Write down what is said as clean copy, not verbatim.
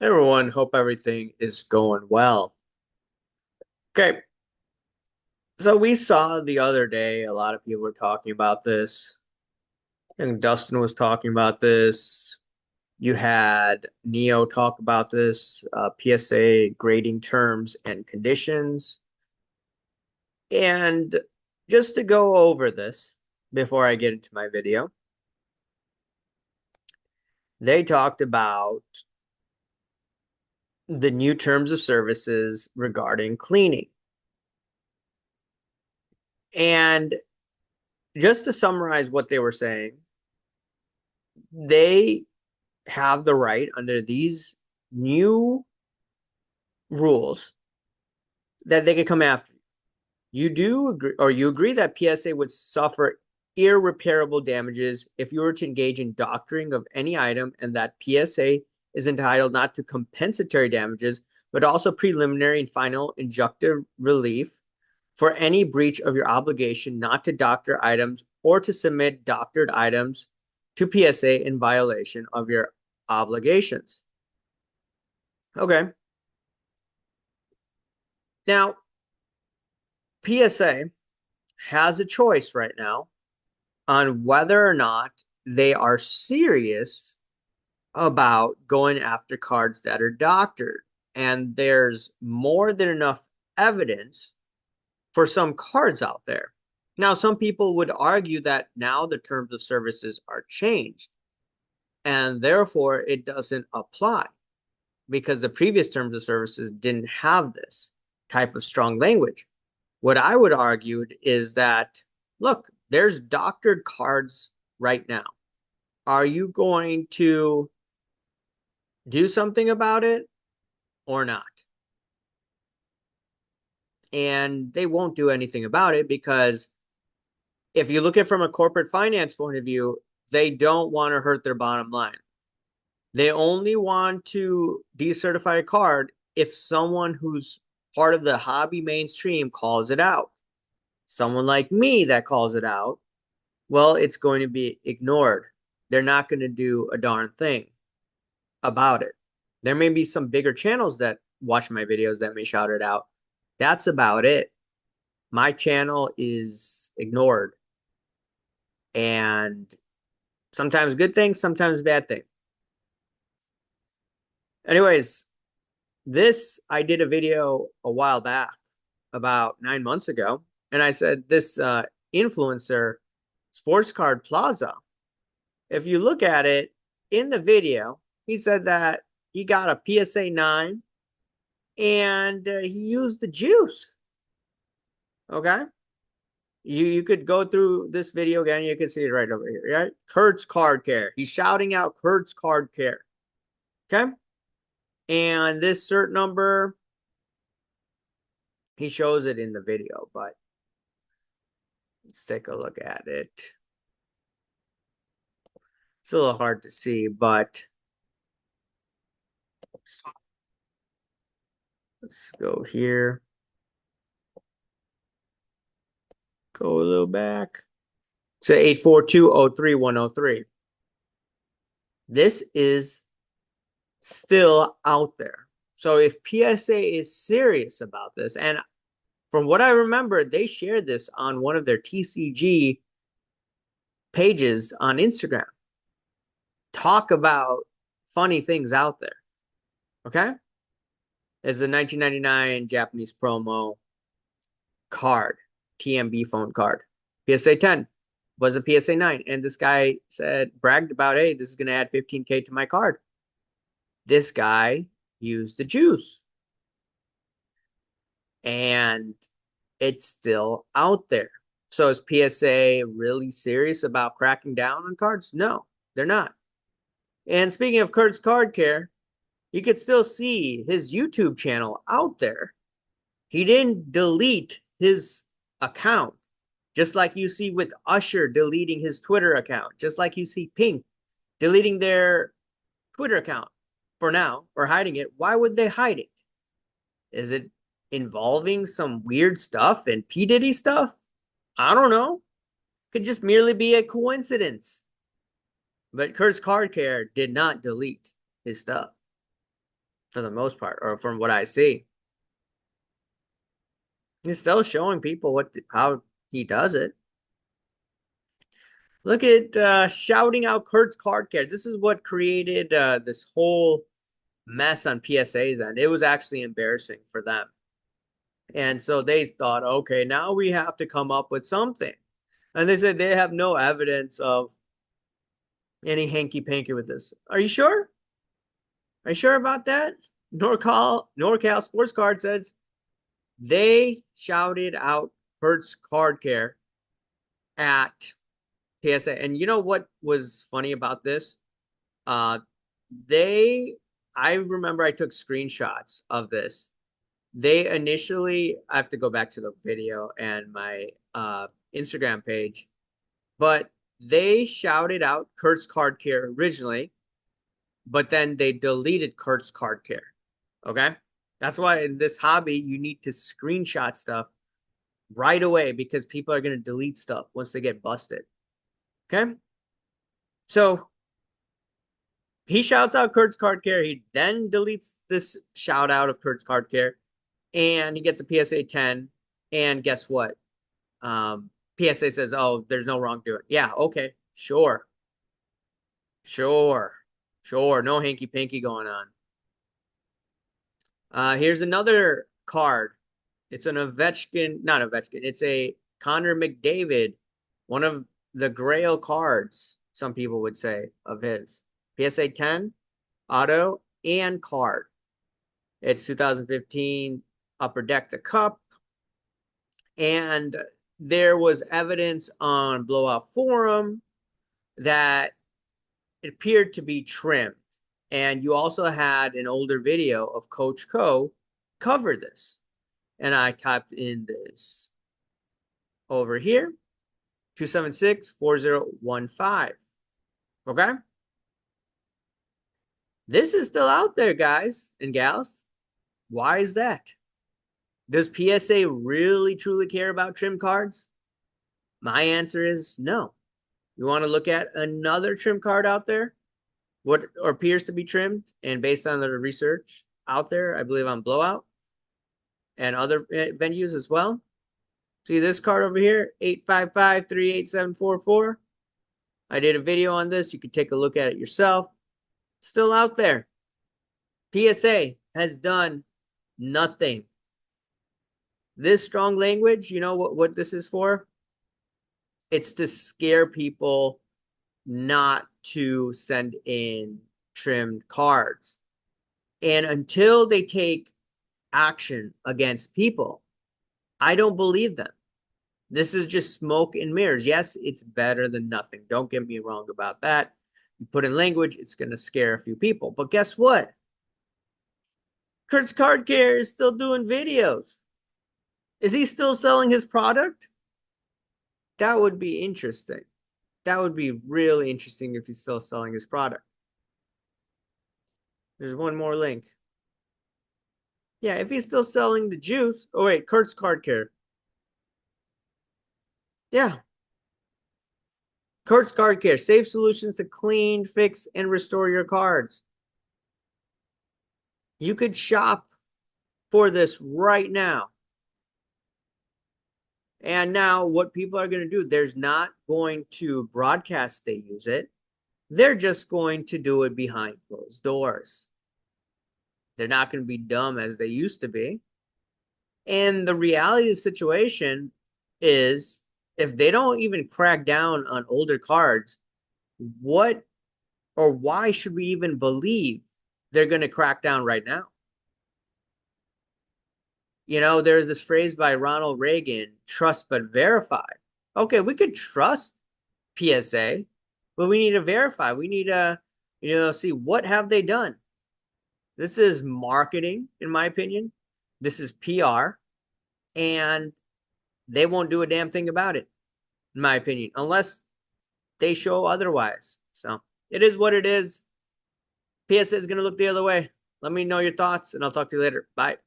Hey everyone, hope everything is going well. Okay, so we saw the other day a lot of people were talking about this, and Dustin was talking about this. You had Neo talk about this, PSA grading terms and conditions. And just to go over this before I get into my video, they talked about the new terms of services regarding cleaning. And just to summarize what they were saying, they have the right under these new rules that they could come after you. You do agree, or you agree that PSA would suffer irreparable damages if you were to engage in doctoring of any item, and that PSA is entitled not to compensatory damages, but also preliminary and final injunctive relief for any breach of your obligation not to doctor items or to submit doctored items to PSA in violation of your obligations. Okay. Now, PSA has a choice right now on whether or not they are serious about going after cards that are doctored. And there's more than enough evidence for some cards out there. Now, some people would argue that now the terms of services are changed and therefore it doesn't apply because the previous terms of services didn't have this type of strong language. What I would argue is that, look, there's doctored cards right now. Are you going to do something about it or not? And they won't do anything about it because if you look at it from a corporate finance point of view, they don't want to hurt their bottom line. They only want to decertify a card if someone who's part of the hobby mainstream calls it out. Someone like me that calls it out, well, it's going to be ignored. They're not going to do a darn thing about it. There may be some bigger channels that watch my videos that may shout it out. That's about it. My channel is ignored. And sometimes good things, sometimes bad things. Anyways, this I did a video a while back, about 9 months ago, and I said this influencer, Sports Card Plaza. If you look at it in the video, he said that he got a PSA 9 and he used the juice. Okay. You could go through this video again. You can see it right over here. Right? Kurt's Card Care. He's shouting out Kurt's Card Care. Okay. And this cert number, he shows it in the video, but let's take a look at it. It's a little hard to see, but let's go here. Go a little back. So 84203-103. This is still out there. So if PSA is serious about this, and from what I remember, they shared this on one of their TCG pages on Instagram. Talk about funny things out there. Okay? It's a 1999 Japanese promo card, TMB phone card. PSA 10 was a PSA 9. And this guy bragged about, hey, this is going to add 15K to my card. This guy used the juice. And it's still out there. So is PSA really serious about cracking down on cards? No, they're not. And speaking of Kurt's Card Care, you could still see his YouTube channel out there. He didn't delete his account, just like you see with Usher deleting his Twitter account, just like you see Pink deleting their Twitter account for now or hiding it. Why would they hide it? Is it involving some weird stuff and P. Diddy stuff? I don't know. Could just merely be a coincidence. But Kurt's Card Care did not delete his stuff. for the most part, or from what I see. He's still showing people how he does it. Look at shouting out Kurt's card care. This is what created this whole mess on PSA's end. It was actually embarrassing for them. And so they thought, okay, now we have to come up with something. And they said they have no evidence of any hanky panky with this. Are you sure? Are you sure about that? NorCal Sports Card says they shouted out Hertz Card Care at PSA. And you know what was funny about this? Uh, they, I remember I took screenshots of this. They initially, I have to go back to the video and my Instagram page, but they shouted out Kurt's Card Care originally, but then they deleted Kurt's Card Care. Okay. That's why in this hobby, you need to screenshot stuff right away because people are going to delete stuff once they get busted. Okay. So he shouts out Kurt's Card Care. He then deletes this shout out of Kurt's Card Care and he gets a PSA 10. And guess what? PSA says, oh, there's no wrongdoing. Yeah. Okay. Sure. Sure. Sure. No hanky panky going on. Here's another card. It's an Ovechkin, not Ovechkin. It's a Connor McDavid, one of the Grail cards, some people would say, of his. PSA 10, auto, and card. It's 2015 Upper Deck the Cup. And there was evidence on Blowout Forum that it appeared to be trimmed. And you also had an older video of Coach Co cover this. And I typed in this over here, 276-4015. Okay? This is still out there, guys and gals. Why is that? Does PSA really truly care about trim cards? My answer is no. You want to look at another trim card out there? What appears to be trimmed, and based on the research out there, I believe on Blowout and other venues as well. See this card over here, 855-38744. I did a video on this. You can take a look at it yourself. Still out there. PSA has done nothing. This strong language, you know what this is for? It's to scare people not to send in trimmed cards. And until they take action against people, I don't believe them. This is just smoke and mirrors. Yes, it's better than nothing. Don't get me wrong about that. You put in language, it's going to scare a few people. But guess what? Kurt's Card Care is still doing videos. Is he still selling his product? That would be interesting. That would be really interesting if he's still selling his product. There's one more link. Yeah, if he's still selling the juice. Oh, wait, Kurt's Card Care. Yeah. Kurt's Card Care. Safe solutions to clean, fix, and restore your cards. You could shop for this right now. And now what people are going to do, there's not going to broadcast they use it. They're just going to do it behind closed doors. They're not going to be dumb as they used to be. And the reality of the situation is if they don't even crack down on older cards, what or why should we even believe they're going to crack down right now? You know, there's this phrase by Ronald Reagan, trust but verify. Okay, we could trust PSA, but we need to verify. We need to, see what have they done. This is marketing, in my opinion. This is PR, and they won't do a damn thing about it, in my opinion, unless they show otherwise. So it is what it is. PSA is going to look the other way. Let me know your thoughts, and I'll talk to you later. Bye.